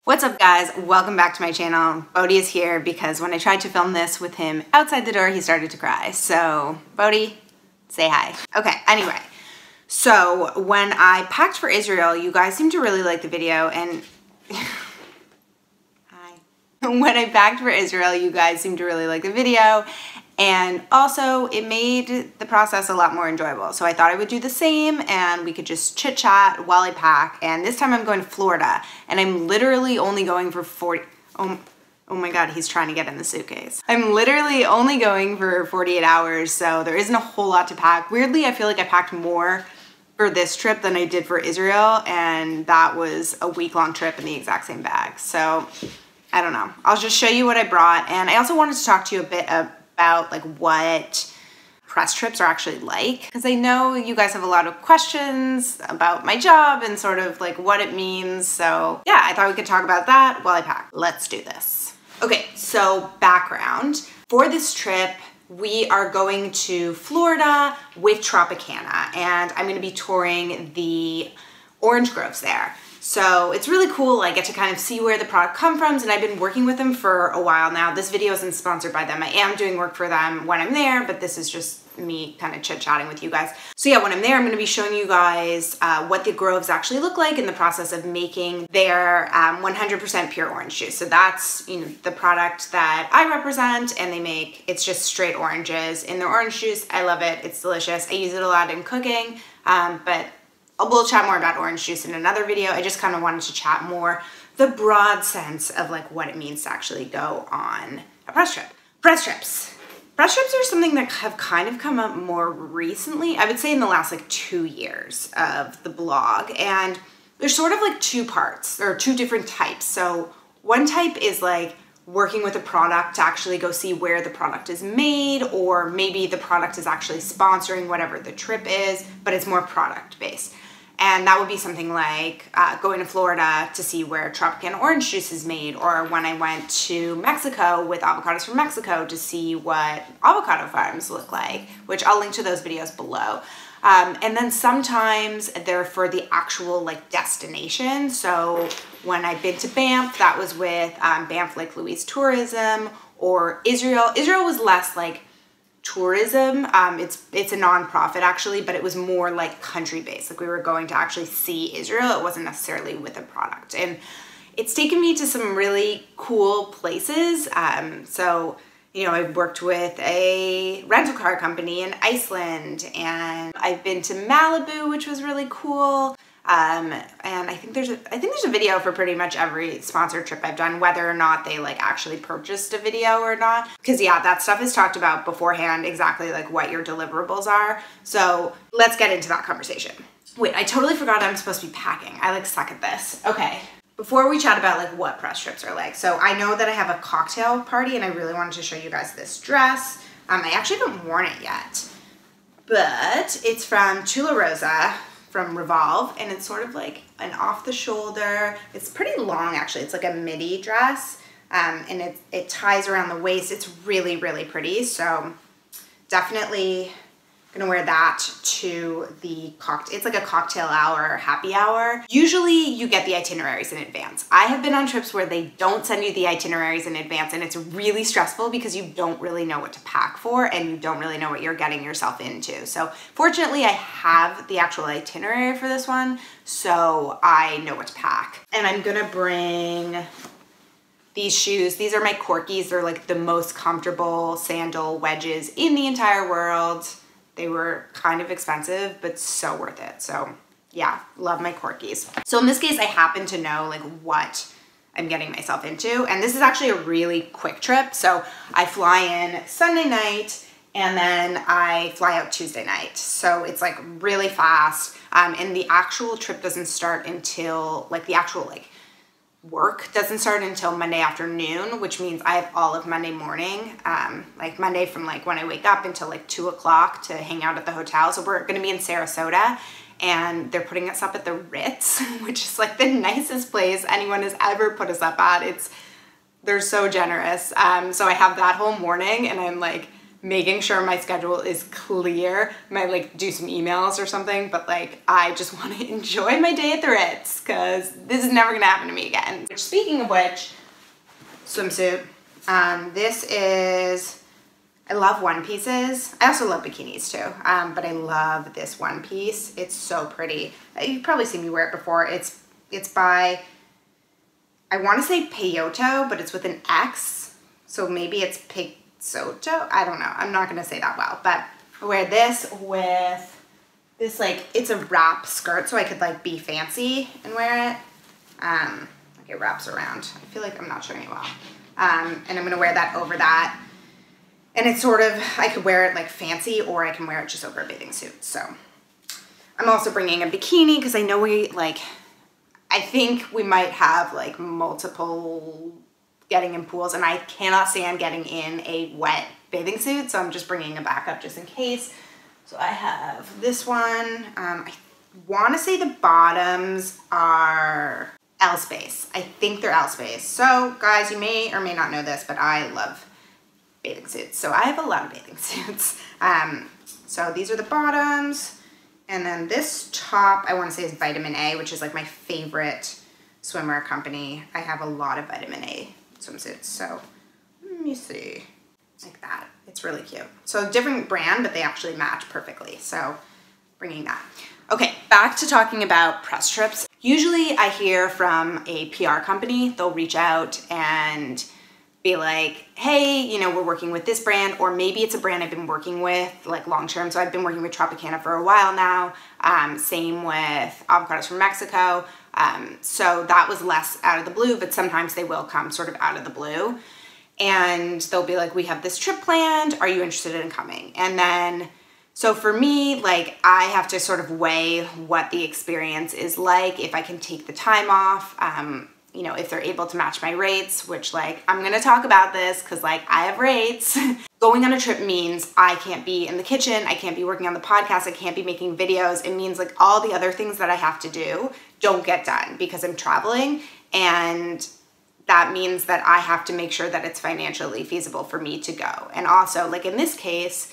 What's up guys, welcome back to my channel. Bodhi is here because when I tried to film this with him outside the door, he started to cry. So Bodhi, say hi. Okay, anyway, so when I packed for Israel, you guys seemed to really like the video and hi. When I packed for Israel, you guys seemed to really like the video and also it made the process a lot more enjoyable. So I thought I would do the same and we could just chit chat while I pack. And this time I'm going to Florida and I'm literally only going for 40, oh my God, he's trying to get in the suitcase. I'm literally only going for 48 hours. So there isn't a whole lot to pack. Weirdly, I feel like I packed more for this trip than I did for Israel. And that was a week-long trip in the exact same bag. So I don't know. I'll just show you what I brought. And I also wanted to talk to you a bit about like what press trips are actually like, because I know you guys have a lot of questions about my job and sort of like what it means. So yeah, I thought we could talk about that while I pack. Let's do this. Okay, so background. For this trip, we are going to Florida with Tropicana and I'm going to be touring the orange groves there. So it's really cool. I get to kind of see where the product comes from, and I've been working with them for a while now. This video isn't sponsored by them. I am doing work for them when I'm there, but this is just me kind of chit-chatting with you guys. So yeah, when I'm there, I'm going to be showing you guys what the groves actually look like in the process of making their 100% pure orange juice. So that's, you know, the product that I represent, and they make, it's just straight oranges in their orange juice. I love it. It's delicious. I use it a lot in cooking, but we'll chat more about orange juice in another video. I just kind of wanted to chat more the broad sense of like what it means to actually go on a press trip. Press trips. Press trips are something that have kind of come up more recently. I would say in the last like 2 years of the blog. And there's sort of like two parts or two different types. So one type is like working with a product to actually go see where the product is made, or maybe the product is actually sponsoring whatever the trip is, but it's more product based. And that would be something like going to Florida to see where Tropicana orange juice is made, or when I went to Mexico with avocados from Mexico to see what avocado farms look like, which I'll link to those videos below. And then sometimes they're for the actual like destination. So when I've been to Banff, that was with Banff Lake Louise Tourism, or Israel. Israel was less like tourism. It's a nonprofit actually, but it was more like country based. Like we were going to actually see Israel. It wasn't necessarily with a product. And it's taken me to some really cool places. So you know, I've worked with a rental car company in Iceland, and I've been to Malibu, which was really cool. And I think there's a video for pretty much every sponsored trip I've done, whether or not they like actually purchased a video or not. Because yeah, that stuff is talked about beforehand, exactly like what your deliverables are. So let's get into that conversation. Wait, I totally forgot I'm supposed to be packing. I like suck at this. Okay. Before we chat about like what press trips are like, so I know that I have a cocktail party and I really wanted to show you guys this dress. I actually haven't worn it yet, but it's from Tula Rosa from Revolve, and it's sort of like an off the shoulder. It's pretty long actually. It's like a midi dress, and it ties around the waist. It's really, really pretty. So definitely gonna wear that to the cocktail. It's like a cocktail hour, happy hour. Usually you get the itineraries in advance. I have been on trips where they don't send you the itineraries in advance, and it's really stressful because you don't really know what to pack for and you don't really know what you're getting yourself into. So fortunately I have the actual itinerary for this one, so I know what to pack. And I'm gonna bring these shoes. These are my Corkies. They're like the most comfortable sandal wedges in the entire world. They were kind of expensive, but so worth it. So yeah, love my Corkies. So in this case, I happen to know like what I'm getting myself into. And this is actually a really quick trip. So I fly in Sunday night and then I fly out Tuesday night. So it's like really fast. And the actual trip doesn't start until like the actual like work doesn't start until Monday afternoon, which means I have all of Monday morning, like Monday from like when I wake up until like 2 o'clock to hang out at the hotel. So we're going to be in Sarasota and they're putting us up at the Ritz, which is like the nicest place anyone has ever put us up at. They're so generous. So I have that whole morning and I'm like making sure my schedule is clear. I might like do some emails or something, but like I just want to enjoy my day at the Ritz because this is never gonna happen to me again. Speaking of which, swimsuit. This is, I love one pieces. I also love bikinis too, but I love this one piece. It's so pretty. You've probably seen me wear it before. It's by, I want to say Peyote, but it's with an X. So maybe it's Pixoto. I don't know. I'm not going to say that well, but I wear this with this, like, it's a wrap skirt, so I could like be fancy and wear it. Like it wraps around. I feel like I'm not showing it well. And I'm going to wear that over that. And it's sort of, I could wear it like fancy, or I can wear it just over a bathing suit. So I'm also bringing a bikini because I know I think we might have like multiple getting in pools, and I cannot stand getting in a wet bathing suit. So I'm just bringing a backup just in case. So I have this one. I want to say the bottoms are L Space. I think they're L Space. So guys, you may or may not know this, but I love bathing suits. So I have a lot of bathing suits. So these are the bottoms. And then this top, I want to say is Vitamin A, which is like my favorite swimwear company. I have a lot of Vitamin A swimsuits. So let me see, like that. It's really cute. So different brand, but they actually match perfectly. So bringing that. Okay, back to talking about press trips. Usually I hear from a PR company, they'll reach out and be like, hey, you know, we're working with this brand, or maybe it's a brand I've been working with like long term. So I've been working with Tropicana for a while now. Same with Avocados from Mexico. So that was less out of the blue, but sometimes they will come sort of out of the blue. And they'll be like, we have this trip planned. Are you interested in coming? And then, so for me, like I have to sort of weigh what the experience is like, if I can take the time off, you know, if they're able to match my rates, which like, I'm gonna talk about this because like I have rates. Going on a trip means I can't be in the kitchen, I can't be working on the podcast, I can't be making videos. It means like all the other things that I have to do don't get done because I'm traveling, and that means that I have to make sure that it's financially feasible for me to go. And also, like in this case,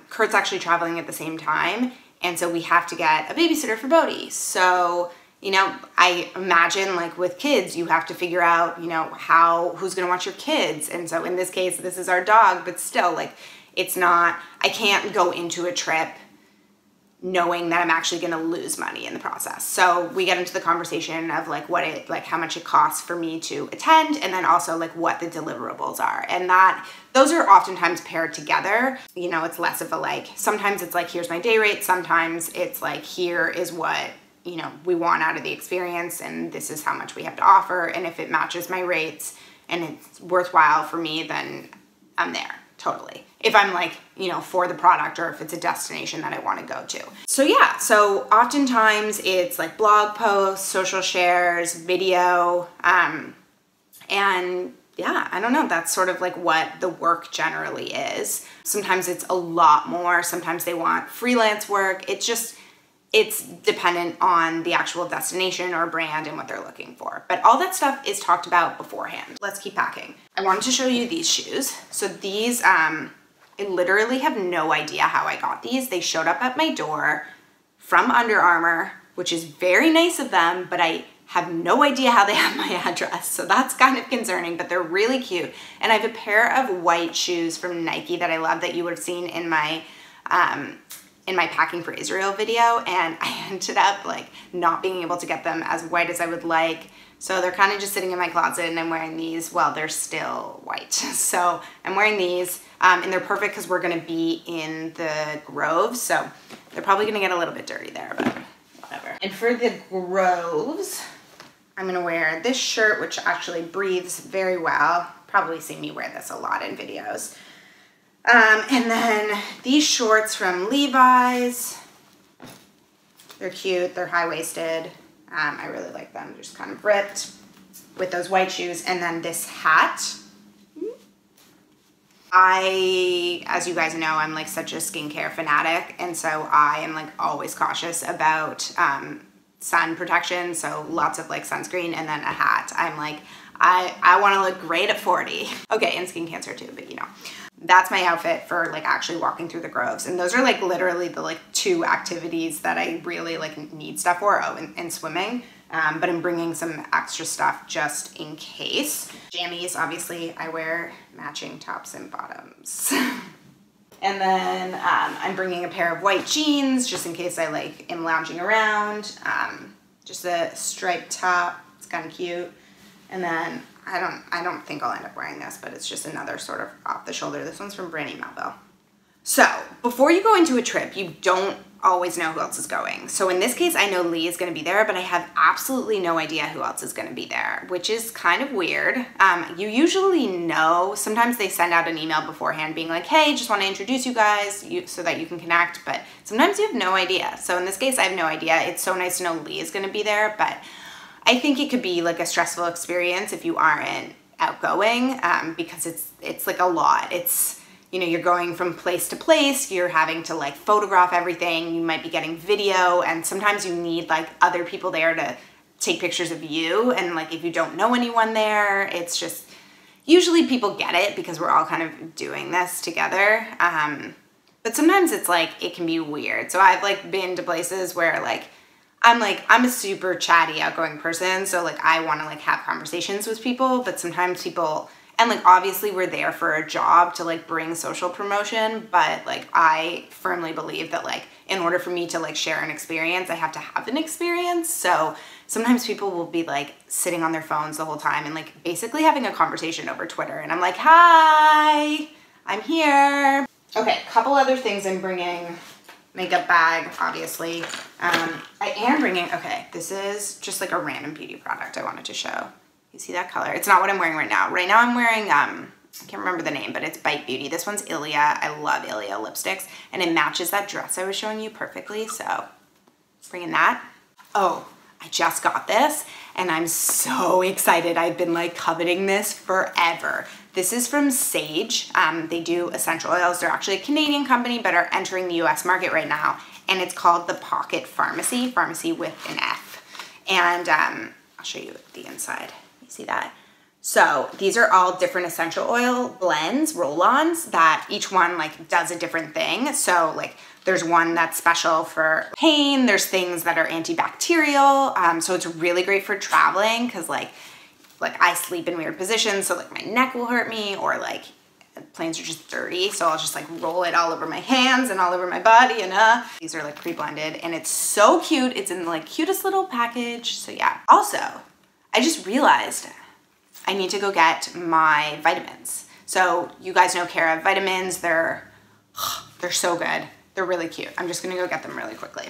Kurt's actually traveling at the same time, and so we have to get a babysitter for Bodhi. So, you know, I imagine like with kids, you have to figure out, you know, who's gonna watch your kids. And so in this case, this is our dog, but still like, it's not, I can't go into a trip knowing that I'm actually gonna lose money in the process. So we get into the conversation of like how much it costs for me to attend, and then also like what the deliverables are. And those are oftentimes paired together. You know, it's less of a like, sometimes it's like, here's my day rate. Sometimes it's like, here is what, you know, we want out of the experience, and this is how much we have to offer. And if it matches my rates and it's worthwhile for me, then I'm there, totally. If I'm like, you know, for the product, or if it's a destination that I want to go to. So yeah, so oftentimes it's like blog posts, social shares, video, and yeah, I don't know, that's sort of like what the work generally is. Sometimes it's a lot more, sometimes they want freelance work. It's dependent on the actual destination or brand and what they're looking for. But all that stuff is talked about beforehand. Let's keep packing. I wanted to show you these shoes. So these, I literally have no idea how I got these. They showed up at my door from Under Armour, which is very nice of them, but I have no idea how they have my address. So that's kind of concerning, but they're really cute. And I have a pair of white shoes from Nike that I love, that you would have seen in my Packing for Israel video, and I ended up like not being able to get them as white as I would like. So they're kind of just sitting in my closet, and I'm wearing these while they're still white. So I'm wearing these, and they're perfect because we're gonna be in the Groves. So they're probably gonna get a little bit dirty there, but whatever. And for the Groves, I'm gonna wear this shirt, which actually breathes very well. Probably see me wear this a lot in videos. And then these shorts from Levi's. They're cute, they're high-waisted. I really like them, just kind of ripped with those white shoes. And then this hat. As you guys know, I'm like such a skincare fanatic, and so I am like always cautious about sun protection, so lots of like sunscreen and then a hat. I'm like, I want to look great at 40. Okay, and skin cancer too, but you know. that's my outfit for like actually walking through the groves. And those are like literally the like 2 activities that I really like need stuff for. Oh, and swimming. But I'm bringing some extra stuff just in case. Jammies, obviously I wear matching tops and bottoms. And then I'm bringing a pair of white jeans just in case I like am lounging around. Just a striped top, it's kind of cute. And then I don't think I'll end up wearing this, but it's just another sort of off the shoulder. This one's from Brandy Melville. So before you go into a trip, you don't always know who else is going. So in this case, I know Lee is going to be there, but I have absolutely no idea who else is going to be there, which is kind of weird. You usually know, sometimes they send out an email beforehand being like, hey, just want to introduce you guys so that you can connect, but sometimes you have no idea. So in this case, I have no idea. It's so nice to know Lee is going to be there, but I think it could be like a stressful experience if you aren't outgoing, because it's like a lot. It's, you know, you're going from place to place, you're having to like photograph everything, you might be getting video, and sometimes you need like other people there to take pictures of you. And like if you don't know anyone there, it's just, usually people get it because we're all kind of doing this together. But sometimes it's like, it can be weird. So I've like been to places where I'm a super chatty, outgoing person. So like I want to like have conversations with people, but sometimes people, and like obviously we're there for a job to like bring social promotion, but like I firmly believe that like in order for me to like share an experience, I have to have an experience. So sometimes people will be like sitting on their phones the whole time and like basically having a conversation over Twitter. And I'm like, hi, I'm here. Okay, couple other things I'm bringing. Makeup bag, obviously. I am bringing, okay, this is just like a random beauty product I wanted to show. You see that color? It's not what I'm wearing right now. Right now I'm wearing, I can't remember the name, but it's Bite Beauty. This one's Ilia. I love Ilia lipsticks, and it matches that dress I was showing you perfectly, so bringing that. Oh, I just got this, and I'm so excited. I've been like coveting this forever. This is from Sage. They do essential oils. They're actually a Canadian company, but are entering the US market right now, and it's called the Pocket Pharmacy, pharmacy with an F. And I'll show you the inside. You see that? So these are all different essential oil blends, roll-ons, that each one like does a different thing. So like there's one that's special for pain. There's things that are antibacterial. So it's really great for traveling because like I sleep in weird positions. So like my neck will hurt me, or like planes are just dirty. So I'll just like roll it all over my hands and all over my body. And these are like pre-blended, and it's so cute. It's in the like cutest little package. So yeah. Also, I just realized I need to go get my vitamins. So you guys know Cara vitamins. They're so good. They're really cute. I'm just gonna go get them really quickly.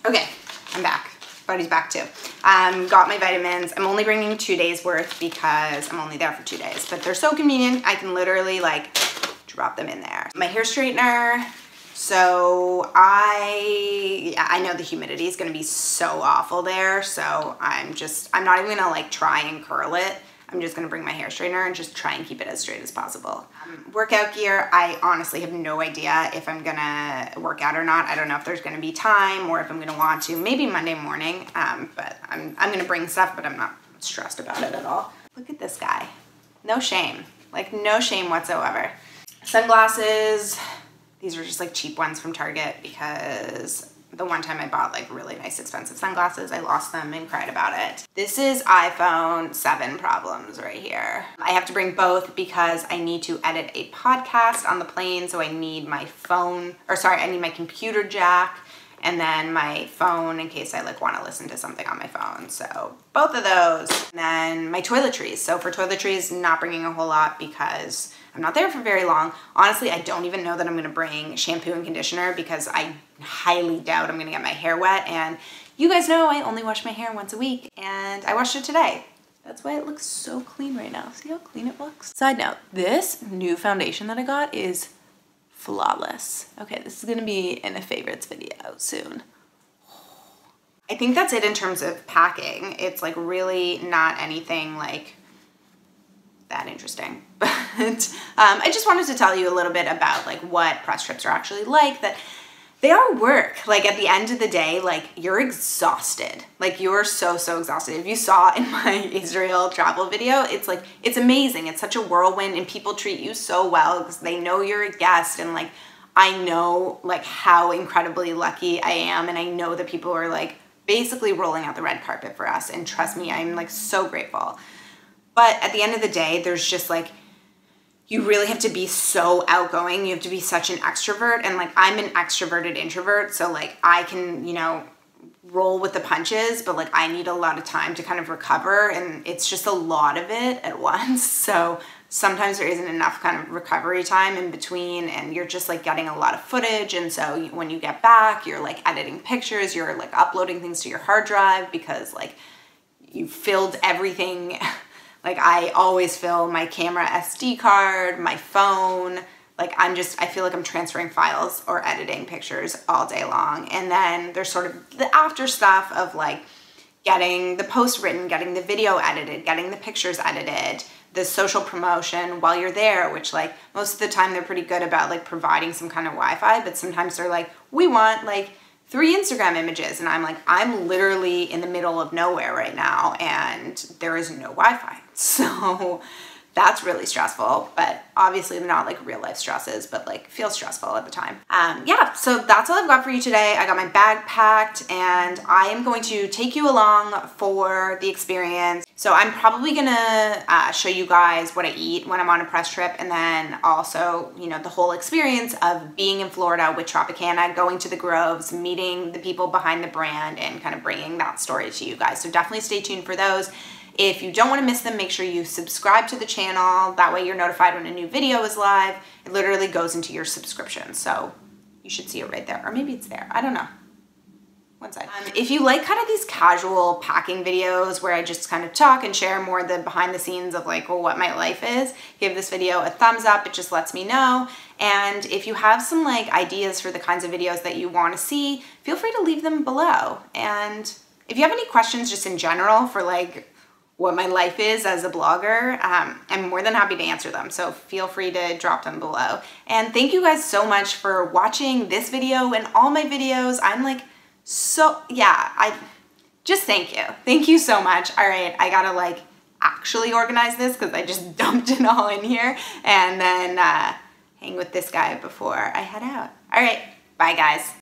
Okay, I'm back. Buddy's back too. Got my vitamins. I'm only bringing 2 days worth because I'm only there for 2 days, but they're so convenient. I can literally like drop them in there. My hair straightener. So I know the humidity is gonna be so awful there. So I'm not even gonna like try and curl it. I'm just gonna bring my hair straightener and just try and keep it as straight as possible. Workout gear, I honestly have no idea if I'm gonna work out or not. I don't know if there's gonna be time or if I'm gonna want to. Maybe Monday morning, but I'm gonna bring stuff, but I'm not stressed about it at all. Look at this guy. No shame, like no shame whatsoever. Sunglasses. These are just like cheap ones from Target because the one time I bought like really nice expensive sunglasses, I lost them and cried about it. This is iPhone 7 problems right here. I have to bring both because I need to edit a podcast on the plane, so I need my phone, or sorry, I need my computer jack and then my phone in case I like want to listen to something on my phone. So both of those. And then my toiletries. So for toiletries, not bringing a whole lot because I'm not there for very long. Honestly, I don't even know that I'm gonna bring shampoo and conditioner because I highly doubt I'm gonna get my hair wet. And you guys know I only wash my hair once a week, and I washed it today. That's why it looks so clean right now. See how clean it looks? Side note, this new foundation that I got is flawless. Okay, this is gonna be in a favorites video soon. I think that's it in terms of packing. It's like really not anything like that interesting, but I just wanted to tell you a little bit about like what press trips are actually like, that they are work. Like at the end of the day, like you're exhausted. Like you're so exhausted. If you saw in my Israel travel video, it's like, it's amazing. It's such a whirlwind and people treat you so well because they know you're a guest. And like, I know like how incredibly lucky I am. And I know that people are like basically rolling out the red carpet for us. And trust me, I'm like so grateful. But at the end of the day, there's just like, you really have to be so outgoing. You have to be such an extrovert. And like, I'm an extroverted introvert. So like I can, you know, roll with the punches, but like I need a lot of time to kind of recover. And it's just a lot of it at once. So sometimes there isn't enough kind of recovery time in between and you're just like getting a lot of footage. And so when you get back, you're like editing pictures, you're like uploading things to your hard drive because like you filled everything. Like I always fill my camera SD card, my phone, like I feel like I'm transferring files or editing pictures all day long. And then there's sort of the after stuff of like getting the post written, getting the video edited, getting the pictures edited, the social promotion while you're there, which like most of the time they're pretty good about like providing some kind of Wi-Fi, but sometimes they're like, we want like 3 Instagram images. And I'm like, I'm literally in the middle of nowhere right now and there is no Wi-Fi. So that's really stressful, but obviously not like real life stresses, but like feels stressful at the time. Yeah, so that's all I've got for you today. I got my bag packed and I am going to take you along for the experience. So I'm probably gonna show you guys what I eat when I'm on a press trip, and then also, you know, the whole experience of being in Florida with Tropicana, going to the groves, meeting the people behind the brand, and kind of bringing that story to you guys. So definitely stay tuned for those. If you don't want to miss them, make sure you subscribe to the channel. That way you're notified when a new video is live. It literally goes into your subscription. So you should see it right there. Or maybe it's there. I don't know. One side. If you like kind of these casual packing videos where I just kind of talk and share more the behind the scenes of like, well, what my life is, give this video a thumbs up. It just lets me know. And if you have some like ideas for the kinds of videos that you want to see, feel free to leave them below. And if you have any questions just in general for like what my life is as a blogger, I'm more than happy to answer them. So feel free to drop them below. And thank you guys so much for watching this video and all my videos. I'm like, so yeah, I just thank you. Thank you so much. All right, I gotta like actually organize this because I just dumped it all in here, and then hang with this guy before I head out. All right, bye guys.